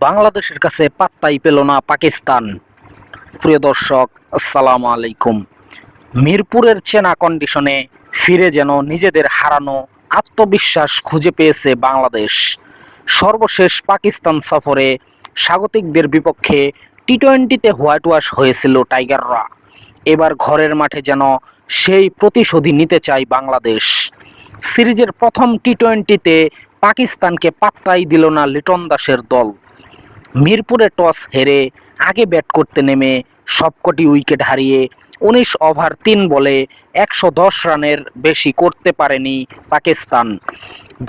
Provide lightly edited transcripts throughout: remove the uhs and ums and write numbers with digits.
বাংলাদেশের কাছে পাত্তাই পেল না পাকিস্তান। প্রিয় দর্শক, আসসালামু আলাইকুম। মিরপুরের চেনা কন্ডিশনে ফিরে যেন নিজেদের হারানো আত্মবিশ্বাস খুঁজে পেয়েছে বাংলাদেশ। সর্বশেষ পাকিস্তান সফরে স্বাগতিকদের বিপক্ষে টি-20তে হোয়াইট ওয়াশ হয়েছিল টাইগাররা। এবার ঘরের মাঠে যেন সেই প্রতিশোধই নিতে চায় বাংলাদেশ। সিরিজের প্রথম টি-20তে পাকিস্তানকে পাত্তাই দিল না লিটন দাসের দল। মিরপুরে টস হেরে আগে ব্যাট করতে নেমে সবকটি উইকেট হারিয়ে ১৯ ওভার ৩ বলে ১১০ রানের বেশি করতে পারেনি পাকিস্তান।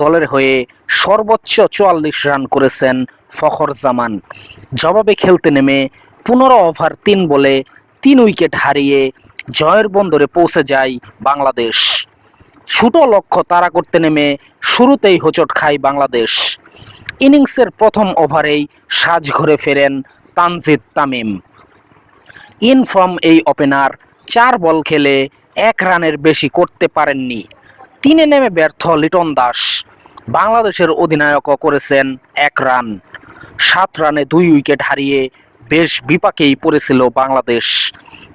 দলের হয়ে সর্বোচ্চ ৪৪ রান করেছেন ফখর জামান। জবাবে খেলতে নেমে ১৫ ওভার ৩ বলে ৩ উইকেট হারিয়ে জয়ের বন্দরে পৌঁছে যায় বাংলাদেশ। ছোট লক্ষ্য তাড়া করতে নেমে শুরুতেই হোঁচট খায় বাংলাদেশ। ইনিংসের প্রথম ওভারেই সাজঘরে ফেরেন তানজিদ তামিম। ইনফর্ম এই ওপেনার ৪ বল খেলে ১ রানের বেশি করতে পারেননি। ৩-এ নেমে ব্যর্থ লিটন দাস। বাংলাদেশের অধিনায়কও করেছেন ১ রান। ৭ রানে ২ উইকেট হারিয়ে বেশ বিপাকেই পড়েছিল বাংলাদেশ।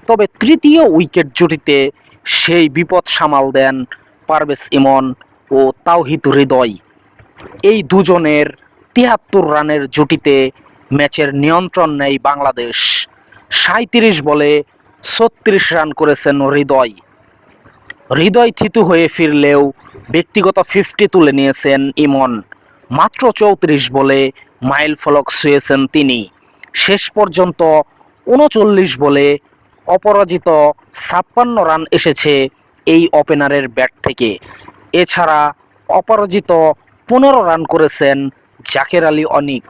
তবে তৃতীয় উইকেট জুটিতে সেই বিপদ সামাল দেন পারভেজ ইমন ও তাওহিদ হৃদয়। এই দুজনের ৭৩ রানের জুটিতে ম্যাচের নিয়ন্ত্রণ নেয় বাংলাদেশ। ৩৭ বলে ৩৬ রান করেছেন হৃদয় থিতু হয়ে ফিরলেও ব্যক্তিগত 50 তুলে নিয়েছেন ইমন। মাত্র ৩৪ বলে মাইল ফলক ছুঁয়েছেন তিনি। শেষ পর্যন্ত ৩৯ বলে অপরাজিত ৫৬ রান এসেছে এই ওপেনারের ব্যাট থেকে। এছাড়া অপরাজিত ১৫ রান করেছেন জাকের আলী অনিক।